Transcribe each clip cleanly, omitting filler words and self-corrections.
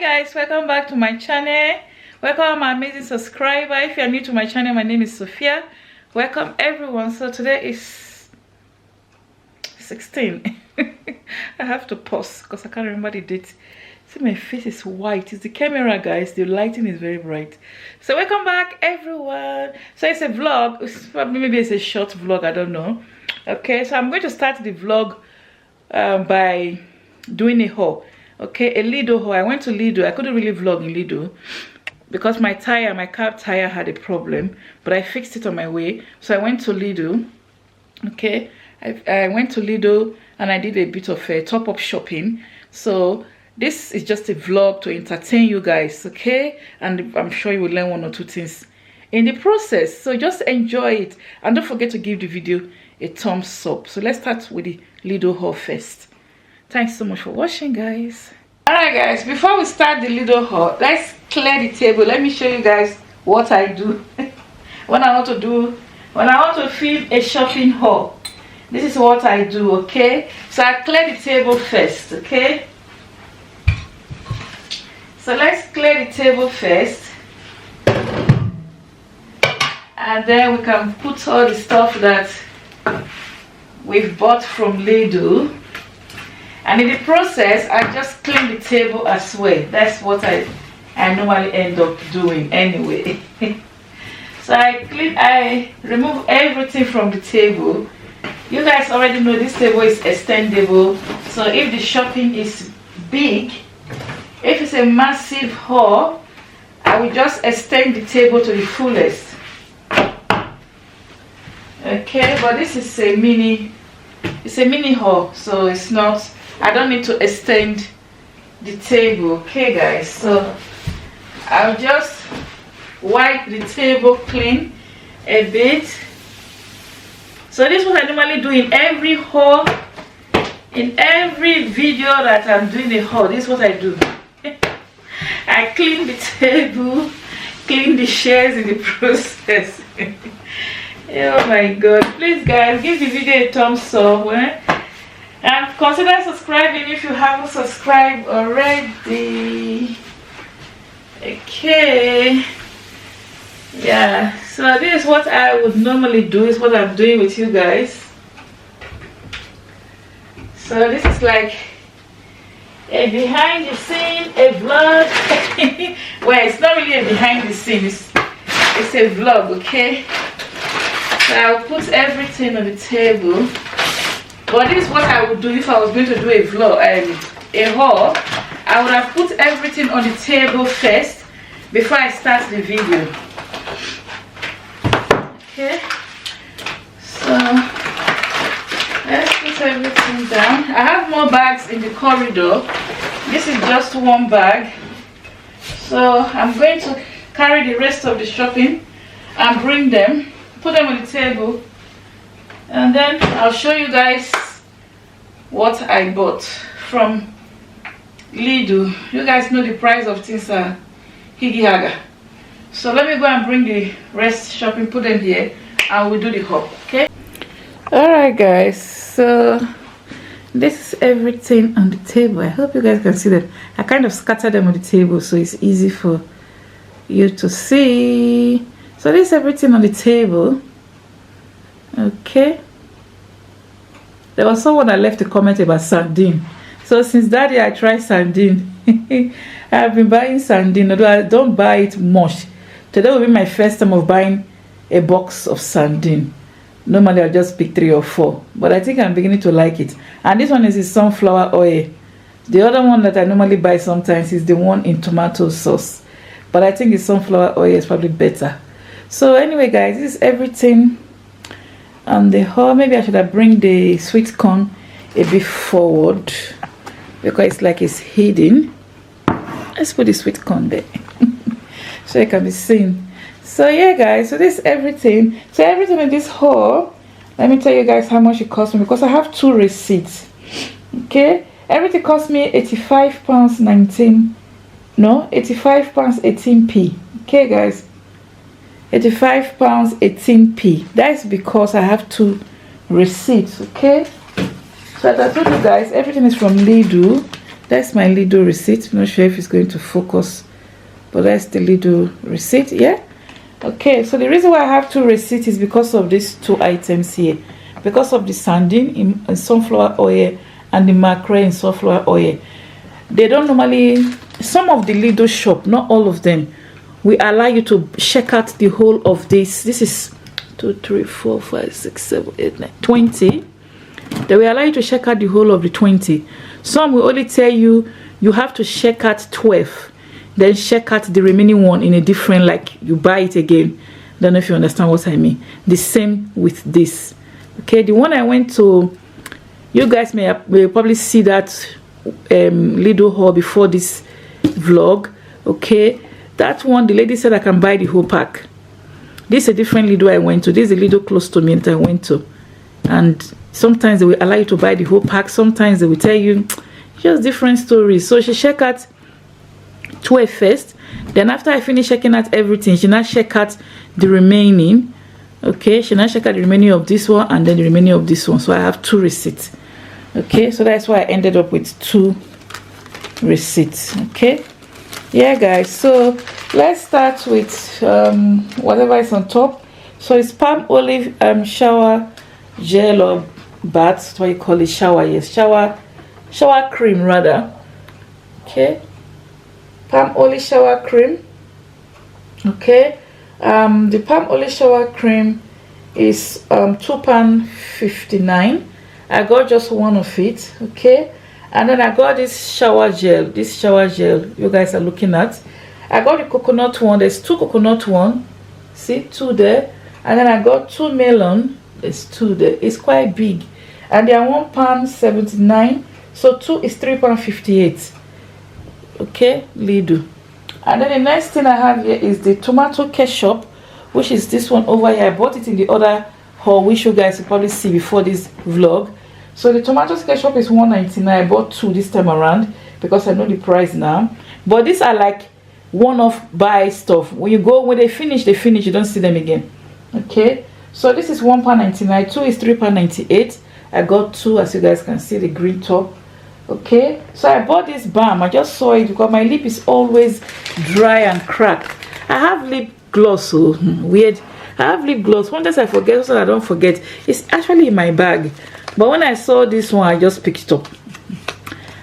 Guys, welcome back to my channel. Welcome my amazing subscriber. If you are new to my channel, my name is Sophia. Welcome everyone. So today is 16. I have to pause because I can't remember the date. See, my face is white. It's the camera, guys. The lighting is very bright. So welcome back everyone. So it's a vlog. It's probably, maybe it's a short vlog, I don't know. Okay, so I'm going to start the vlog by doing a haul. Okay, a Lidl haul. I went to Lidl. I couldn't really vlog in Lidl because my car tire had a problem, but I fixed it on my way. So I went to Lidl. Okay, I went to Lidl and I did a bit of a top-up shopping. So this is just a vlog to entertain you guys, okay? And I'm sure you will learn one or two things in the process. So just enjoy it and don't forget to give the video a thumbs up. So let's start with the Lidl haul first. Thanks so much for watching, guys. Alright guys, before we start the Lidl haul, let's clear the table. Let me show you guys what I do when I want to film a shopping haul. This is what I do, okay? So I clear the table first, okay? So let's clear the table first, and then we can put all the stuff that we've bought from Lidl. And in the process, I just clean the table as well. That's what I normally end up doing anyway. So I remove everything from the table. You guys already know this table is extendable. So if the shopping is big, if it's a massive haul, I will just extend the table to the fullest. Okay, but this is a mini haul, so it's not, I don't need to extend the table. Okay guys, so I'll just wipe the table clean a bit. So this is what I normally do in every haul. In every video that I'm doing a haul, this is what I do. I clean the table, clean the chairs in the process. Oh my god, please guys, give the video a thumbs up, and consider subscribing if you haven't subscribed already. Okay, yeah, so this is what I would normally do, is what I'm doing with you guys. So this is like a behind the scene, a vlog. Well, it's not really a behind the scenes, it's a vlog, okay? So I'll put everything on the table. But this is what I would do if I was going to do a vlog, a haul. I would have put everything on the table first before I start the video. Okay, so let's put everything down. I have more bags in the corridor. This is just one bag. So I'm going to carry the rest of the shopping and bring them, put them on the table, and then I'll show you guys what I bought from Lidl. You guys know the price of things are higgy haga. So let me go and bring the rest shopping, put them here, and we'll do the haul, okay? Alright guys, so this is everything on the table. I hope you guys can see that. I kind of scattered them on the table so it's easy for you to see. So this is everything on the table. Okay, there was someone that left a comment about sardine. So since that day I tried sardine. I've been buying sardine, although I don't buy it much. Today will be my first time of buying a box of sardine. Normally I'll just pick 3 or 4, but I think I'm beginning to like it. And this one is the sunflower oil. The other one that I normally buy sometimes is the one in tomato sauce, but I think the sunflower oil is probably better. So anyway guys, this is everything on the haul. Maybe I should have bring the sweet corn a bit forward because it's like it's hidden. Let's put the sweet corn there so it can be seen. So yeah guys, so this is everything. So everything in this haul, let me tell you guys how much it cost me because I have 2 receipts. Okay, everything cost me £85.19. No, £85.18p. Okay guys, £85.18p. That's because I have 2 receipts. Okay, so as I told you guys, everything is from Lidl. That's my Lidl receipt. I'm not sure if it's going to focus, but that's the Lidl receipt. Yeah. Okay, so the reason why I have 2 receipts is because of these 2 items here. Because of the sardine in sunflower oil and the mackerel in sunflower oil. They don't normally, some of the Lidl shop, not all of them, we allow you to check out the whole of this. This is 2, 3, 4, 5, 6, 7, 8, 9, 20. They will allow you to check out the whole of the 20. Some will only tell you you have to check out 12. Then check out the remaining one in a different, like you buy it again. Don't know if you understand what I mean. The same with this. Okay, the one I went to, you guys may probably see that Lidl haul before this vlog. Okay, that one the lady said I can buy the whole pack. This is a different Lidl I went to. This is a Lidl close to me that I went to, and sometimes they will allow you to buy the whole pack. Sometimes they will tell you just different stories. So she check out 12 first, then after I finish checking out everything, she now check out the remaining. Okay, she now check out the remaining of this one and then the remaining of this one. So I have 2 receipts. Okay, so that's why I ended up with 2 receipts. Okay, yeah guys, so let's start with whatever is on top. So it's palm olive shower gel or bath, what you call it, shower, yes, shower cream rather. Okay, palm olive shower cream. Okay, the palm olive shower cream is £2.59. I got just one of it. Okay, and then I got this shower gel you guys are looking at. I got the coconut one. There's 2 coconut one, see, 2 there, and then I got 2 melon. There's 2 there. It's quite big, and they are £1.79, so 2 is £3.58. Okay, Lidl. And then the next thing I have here is the tomato ketchup, which is this one over here. I bought it in the other haul, which you guys will probably see before this vlog. So the tomato ketchup is $1.99. I bought 2 this time around because I know the price now. But these are like one-off buy stuff. When you go, when they finish, you don't see them again. Okay, so this is £1.99. 2 is £3.98. I got 2, as you guys can see, the green top. Okay, so I bought this balm. I just saw it because my lip is always dry and cracked. I have lip gloss, so weird. I have lip gloss. One day I forget, so I don't forget. It's actually in my bag, but when I saw this one, I just picked it up.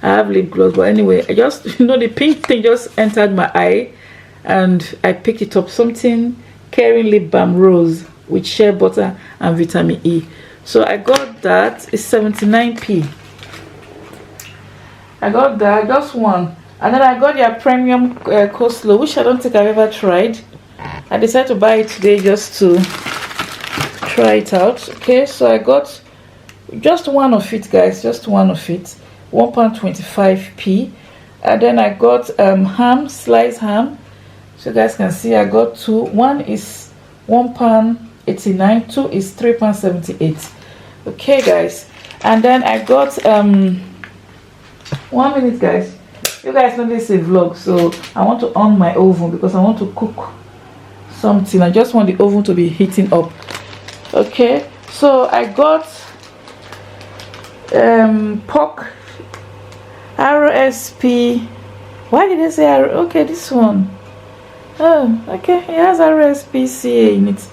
I have lip gloss, but anyway, I just, you know, the pink thing just entered my eye and I picked it up. Something Caring Lip Balm Rose with shea butter and vitamin E. So I got that. It's 79p. I got that, just one. And then I got their premium coleslaw, which I don't think I've ever tried. I decided to buy it today just to try it out. Okay, so I got just one of it, guys, just one of it, £1.25p. And then I got ham, sliced ham. So you guys can see I got 2. One is £1.89, 2 is £3.78. Okay, guys. And then I got 1 minute, guys. You guys know this is a vlog, so I want to on my oven because I want to cook something. I just want the oven to be heating up. Okay, so I got pork RSP. Why did I say okay, this one? Oh, okay, it has RSPCA in it.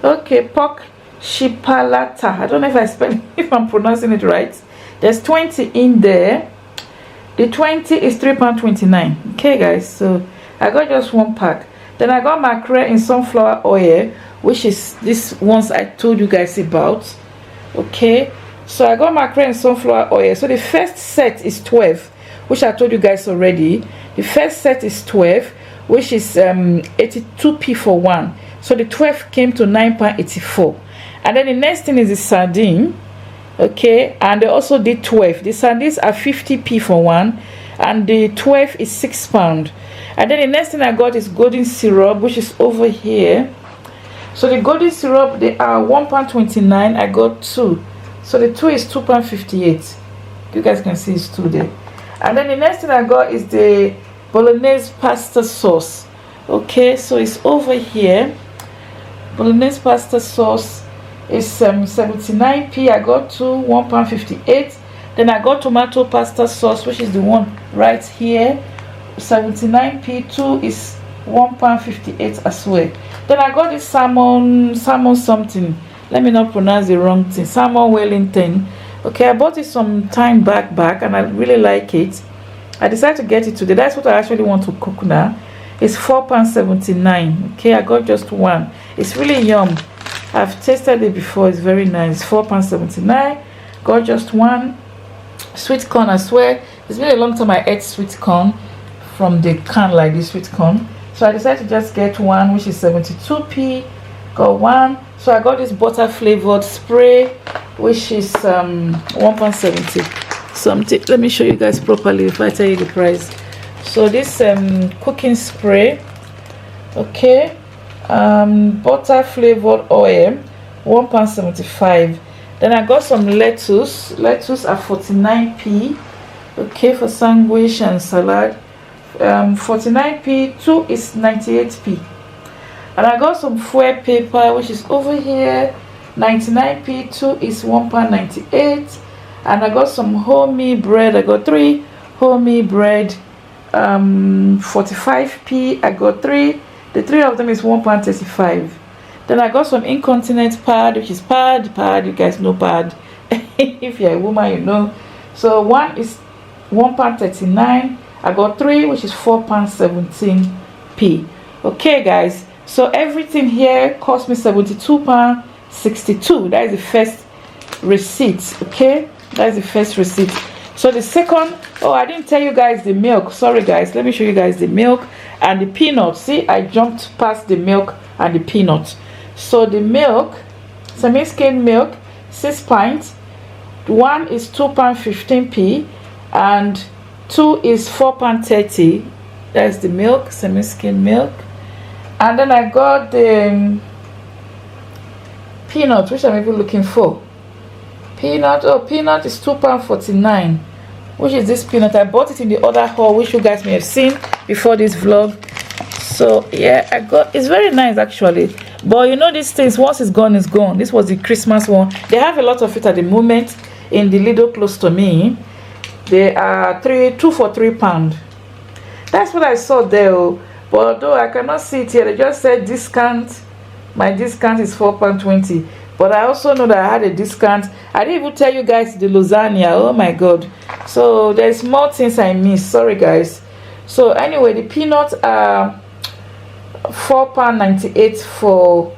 Okay, pork chipalata. I don't know if I'm pronouncing it right. There's 20 in there. The 20 is £3.29. Okay, guys, so I got just 1 pack. Then I got mackerel in sunflower oil, which is this ones I told you guys about. Okay, so I got mackerel in sunflower oil. So the first set is 12, which I told you guys already. The first set is 12, which is 82p for 1. So the 12 came to £9.84. And then the next thing is the sardine. Okay, and they also did 12. The sardines are 50p for 1, and the 12 is £6. And then the next thing I got is golden syrup, which is over here. So the golden syrup, they are £1.29. I got 2, so the 2 is £2.58. You guys can see it's 2 there. And then the next thing I got is the bolognese pasta sauce. Okay, so it's over here. Bolognese pasta sauce is 79p. I got 2, £1.58. Then I got tomato pasta sauce, which is the one right here, 79p. 2 is £1.58 as well. Then I got this salmon something, let me not pronounce the wrong thing, salmon Wellington. Okay, I bought it some time back and I really like it. I decided to get it today. That's what I actually want to cook now. It's £4.79. Okay, I got just one. It's really yum. I've tasted it before. It's very nice. £4.79. Got just one. Sweet corn as well. It's been a long time I ate sweet corn from the can like this, sweet corn. So I decided to just get one, which is 72p. Got one. So I got this butter flavored spray, which is £1.70 something. Let me show you guys properly if I tell you the price. So this cooking spray, okay, butter flavored oil, £1.75. Then I got some lettuce at 49p, okay, for sandwich and salad. 49p. 2 is 98p. And I got some foil paper, which is over here, 99p. 2 is £1.98. And I got some homemade bread. I got 3 homemade bread, 45p. I got 3. The 3 of them is £1.35. Then I got some incontinence pad, which is pad. You guys know pad. If you're a woman, you know. So one is £1.39. I got 3, which is £4.17p. Okay, guys. So everything here cost me £72.62. That is the first receipt. Okay, that is the first receipt. So the second, oh, I didn't tell you guys the milk. Sorry, guys. Let me show you guys the milk and the peanuts. See, I jumped past the milk and the peanuts. So the milk, semi-skimmed milk, 6 pints. One is £2.15p and 2 is £4.30. That's the milk, semi-skimmed milk. And then I got the peanut, which I'm even looking for. Peanut, oh, peanut is £2.49. Which is this peanut? I bought it in the other haul, which you guys may have seen before this vlog. So yeah, I got, it's very nice actually. But you know these things, once it's gone, it's gone. This was the Christmas one. They have a lot of it at the moment in the Lidl close to me. They are 2 for £3. That's what I saw there. But although I cannot see it here, they just said discount. My discount is £4.20. But I also know that I had a discount. I didn't even tell you guys the lasagna. Oh my god. So there's more things I missed. Sorry guys. So anyway, the peanuts are £4.98 for,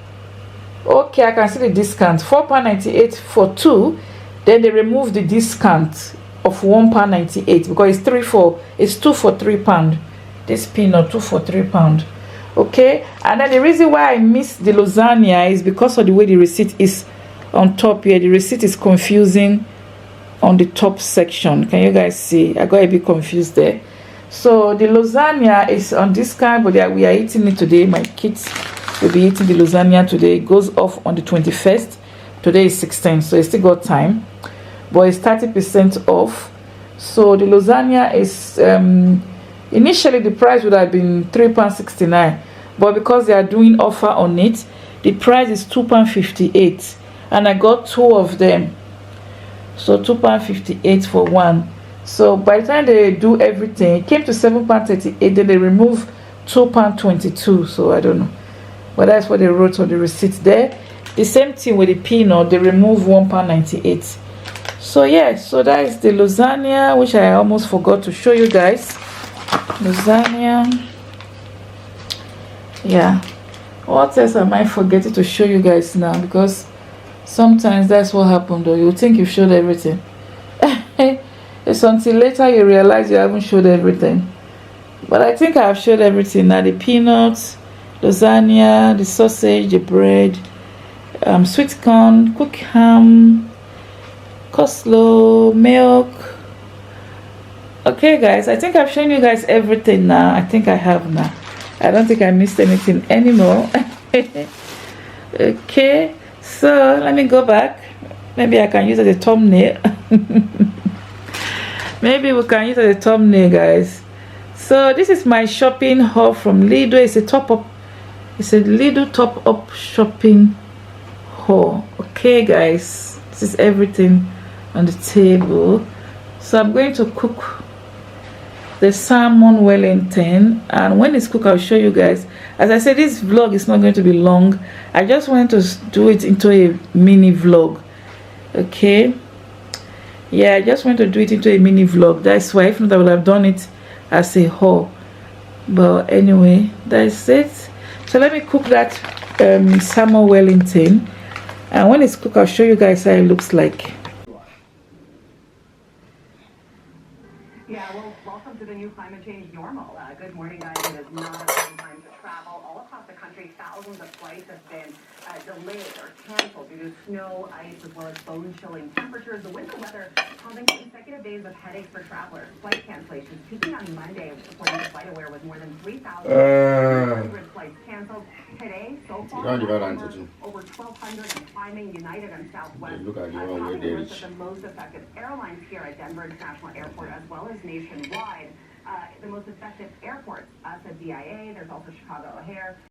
okay, I can see the discount. £4.98 for 2. Then they remove the discount of £1.98 because it's 2 for £3. This peanut, 2 for £3. Okay, and then the reason why I missed the lasagna is because of the way the receipt is on top here. The receipt is confusing on the top section. Can you guys see? I got a bit confused there. So the lasagna is on discount, but we are eating it today. My kids will be eating the lasagna today. It goes off on the 21st. Today is 16th, so it's still got time. But it's 30% off. So the lasagna is initially the price would have been £3.69, but because they are doing offer on it, the price is £2.58, and I got 2 of them. So £2.58 for one. So by the time they do everything, it came to £7.38. Then they remove £2.22. So I don't know, but that's what they wrote on the receipt there. The same thing with the peanut, they remove £1.98. So yeah, so that is the lasagna, which I almost forgot to show you guys. Lasagna. Yeah, what else am I forgetting to show you guys now? Because sometimes that's what happened, though. You think you've showed everything. It's until later you realize you haven't showed everything. But I think I have showed everything now. The peanuts, lasagna, the sausage, the bread, sweet corn, cooked ham, coleslaw, milk. Okay guys, I think I've shown you guys everything now. I think I have now. I don't think I missed anything anymore. Okay, so let me go back. Maybe I can use it as a thumbnail. Maybe we can use it as a thumbnail, guys. So this is my shopping haul from Lidl. It's a top-up. It's a Lidl top-up shopping haul. Okay guys, this is everything on the table. So I'm going to cook the salmon Wellington, and when it's cooked I'll show you guys. As I said, this vlog is not going to be long. I just wanted to do it into a mini vlog. Okay, yeah, I just want to do it into a mini vlog. That's why, if not I would have done it as a haul. But anyway, that's it. So let me cook that salmon Wellington, and when it's cooked I'll show you guys how it looks like. Yeah, well, welcome to the new climate change normal. Good morning, guys. It is not a fun time to travel. All across the country, thousands of flights have been delayed or canceled due to snow, ice, as well as bone-chilling temperatures. The winter weather causing consecutive days of headaches for travelers. Flight cancellations peaking on Monday, according to FlightAware, with more than 3,100 flights canceled. Today, so far, over 1,200 and climbing. United and Southwest topping the list of the most affected airlines here at Denver International Airport, as well as nationwide. The most affected airports, said DIA. There's also Chicago O'Hare.